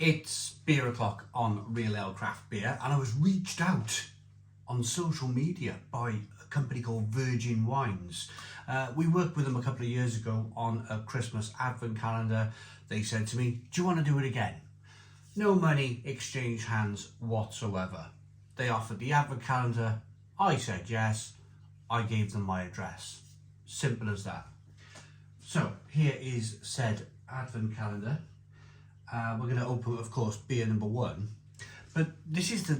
It's beer o'clock on Real Ale Craft Beer, and I was reached out on social media by a company called Virgin Wines. We worked with them a couple of years ago on a Christmas advent calendar. They said to me, do you want to do it again? No money exchanged hands whatsoever. They offered the advent calendar. I said yes. I gave them my address. Simple as that. So here is said advent calendar. We're going to open, of course, beer number 1, but this is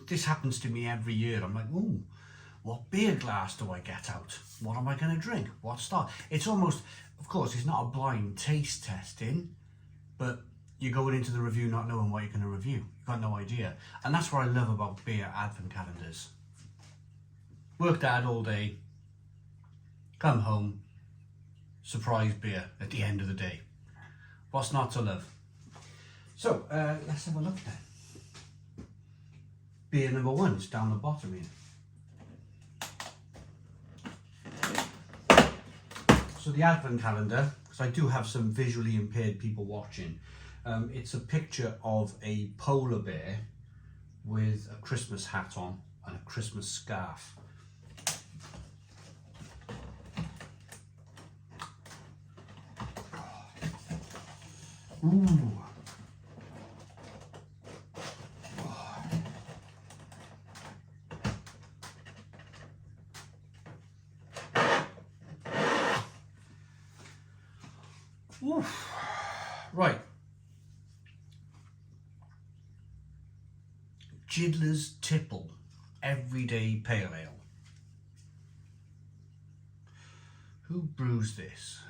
this happens to me every year. I'm like, ooh, what beer glass do I get out? What am I going to drink? What style? It's almost, of course, it's not a blind taste testing, but you're going into the review not knowing what you're going to review. You've got no idea, and that's what I love about beer advent calendars. Worked hard all day, come home, surprise beer at the end of the day. What's not to love? So let's have a look then. Beer number 1 is down the bottom here. So the advent calendar, because I do have some visually impaired people watching, it's a picture of a polar bear with a Christmas hat on and a Christmas scarf. Ooh. Oof. Right. Jiddler's Tipple Everyday Pale Ale. Who brews this?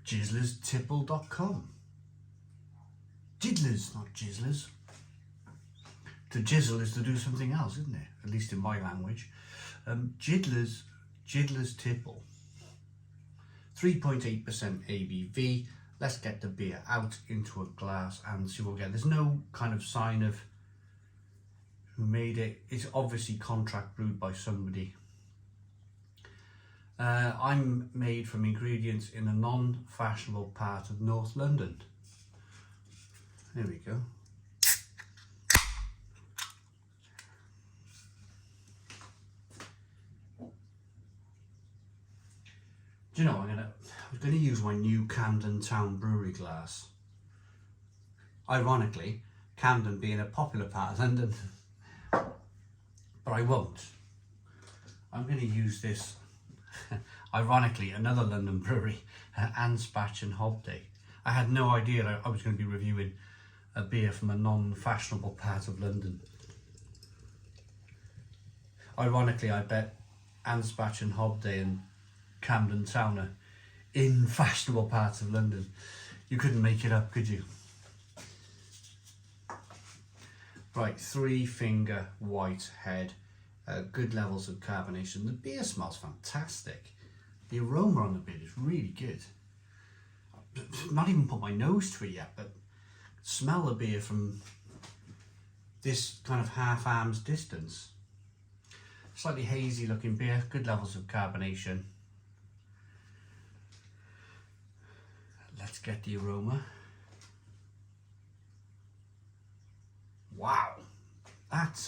JiddlersTipple.com. Jiddlers, not Jizzlers. To jizzle is to do something else, isn't it? At least in my language. Jiddler's Tipple. 3.8% ABV. Let's get the beer out into a glass and see what we get. There's no kind of sign of who made it. It's obviously contract brewed by somebody. I'm made from ingredients in a non-fashionable part of North London. There we go. Do you know, I was going to use my new Camden Town Brewery glass. Ironically, Camden being a popular part of London, but I won't. I'm going to use this. Ironically, another London brewery, Anspach and Hobday. I had no idea that I was going to be reviewing a beer from a non-fashionable part of London. Ironically, I bet Anspach and Hobday and Camden Town are in fashionable parts of London. You couldn't make it up, could you? Right, 3-finger white head. Good levels of carbonation. The beer smells fantastic. The aroma on the beer is really good. Not even put my nose to it yet, but smell the beer from this kind of half arm's distance. Slightly hazy looking beer, good levels of carbonation. Let's get the aroma. Wow, that's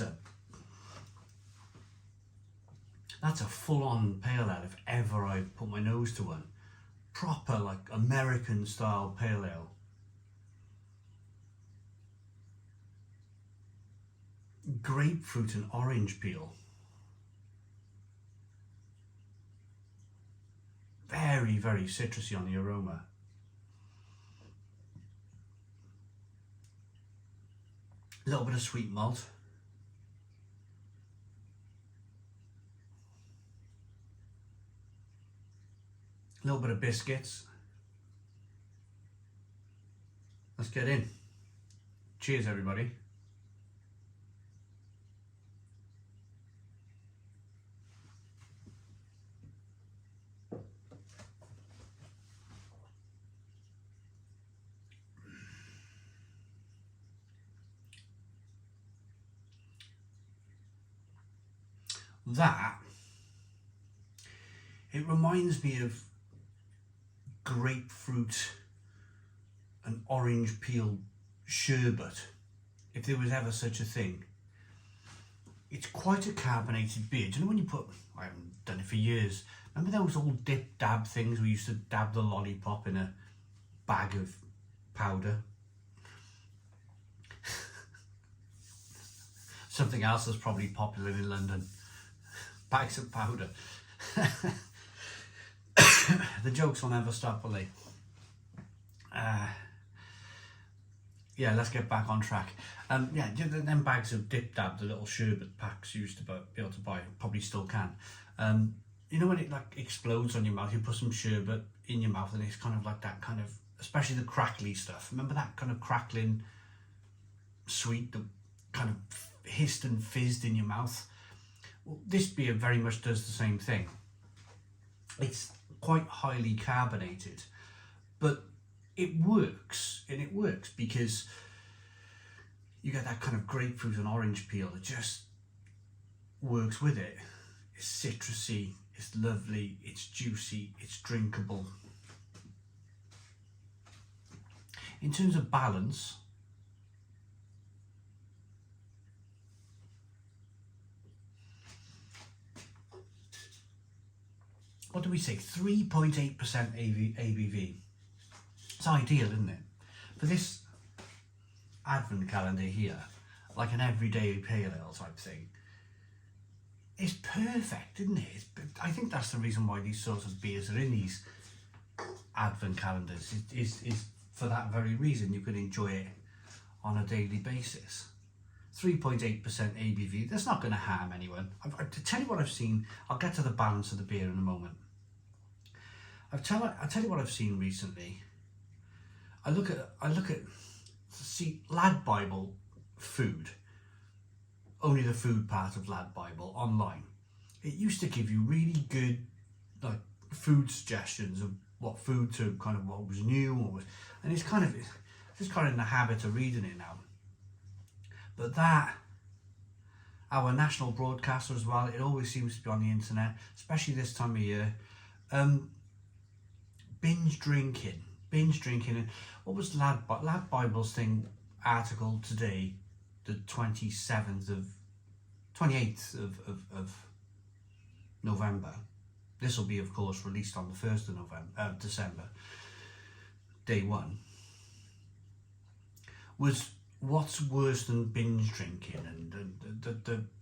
a full-on pale ale if ever I put my nose to one. Proper, like, American style pale ale. Grapefruit and orange peel. Very, very citrusy on the aroma. A little bit of sweet malt. A little bit of biscuits. Let's get in. Cheers, everybody. That, it reminds me of grapefruit an orange peel sherbet, if there was ever such a thing. It's quite a carbonated beer. Do you know when you put, I haven't done it for years, remember those old dip dab things we used to dab the lollipop in a bag of powder? Something else that's probably popular in London, bags of powder. The jokes will never stop, will they? Yeah, let's get back on track. Yeah, them bags of dip dab, the little sherbet packs you used to be able to buy, probably still can. You know when it like explodes on your mouth, you put some sherbet in your mouth and it's kind of like that kind of, especially the crackly stuff. Remember that kind of crackling sweet that kind of hissed and fizzed in your mouth? Well, this beer very much does the same thing. It's quite highly carbonated, but it works, and it works because you get that kind of grapefruit and orange peel that just works with it. It's citrusy, it's lovely, it's juicy, it's drinkable. In terms of balance, what do we say? 3.8% ABV. It's ideal, isn't it? For this advent calendar here, like an everyday pale ale type thing, it's perfect, isn't it? I think that's the reason why these sorts of beers are in these advent calendars. Is for that very reason. You can enjoy it on a daily basis. 3.8% ABV. That's not going to harm anyone. To tell you what I've seen, I'll get to the balance of the beer in a moment. I'll tell you what I've seen recently. I look at see Lad Bible food, only the food part of Lad Bible online. It used to give you really good like food suggestions of what food to kind of what was new, and it's kind of in the habit of reading it now. But that, our national broadcaster as well, it always seems to be on the internet, especially this time of year. Binge drinking. And what was Lad Bible's thing article today, the 28th of November. This will be, of course, released on the 1st of December, day one. Was what's worse than binge drinking and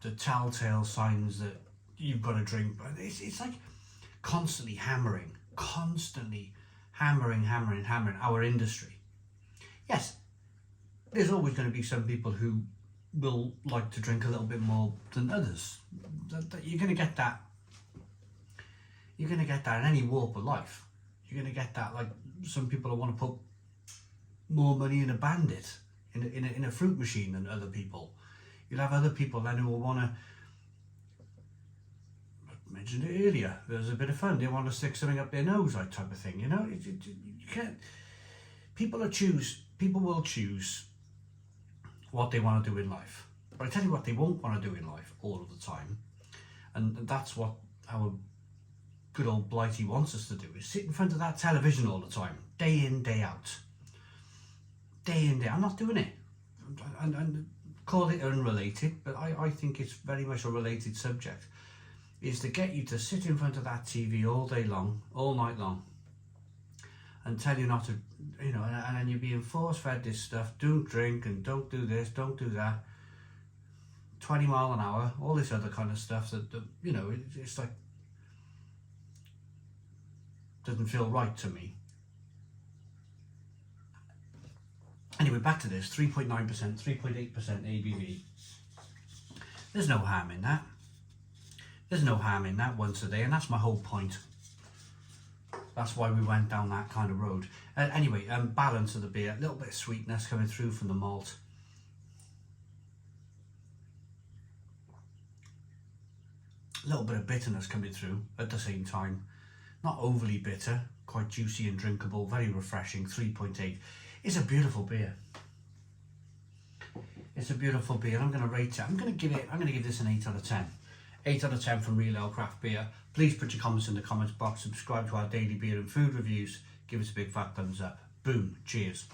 the telltale signs that you've got to drink. It's like constantly hammering our industry. Yes, there's always going to be some people who will like to drink a little bit more than others. You're going to get that. You're going to get that in any walk of life. You're going to get that, like some people who want to put more money in a bandit, in a fruit machine than other people. You'll have other people then who will want to, I mentioned it earlier, there's a bit of fun, they want to stick something up their nose, that type of thing, you know. You can't, people will choose what they want to do in life. But I tell you what they won't want to do in life all of the time, and that's what our good old Blighty wants us to do, is sit in front of that television all the time, day in, day out. Day in, day out. I'm not doing it. And call it unrelated, but I think it's very much a related subject, is to get you to sit in front of that TV all day long, all night long, and tell you not to, you know, and then you're being force-fed this stuff, don't drink and don't do this, don't do that, 20 mile an hour, all this other kind of stuff that you know, it's like, doesn't feel right to me. Anyway, back to this, 3.9%, 3.8% ABV. There's no harm in that. There's no harm in that once a day, and that's my whole point. That's why we went down that kind of road. Anyway, balance of the beer, a little bit of sweetness coming through from the malt. A little bit of bitterness coming through at the same time. Not overly bitter, quite juicy and drinkable, very refreshing, 3.8. It's a beautiful beer. It's a beautiful beer. I'm going to rate it. I'm going to give this an 8 out of 10. 8 out of 10 from Real Ale Craft Beer. Please put your comments in the comments box. Subscribe to our daily beer and food reviews. Give us a big fat thumbs up. Boom. Cheers.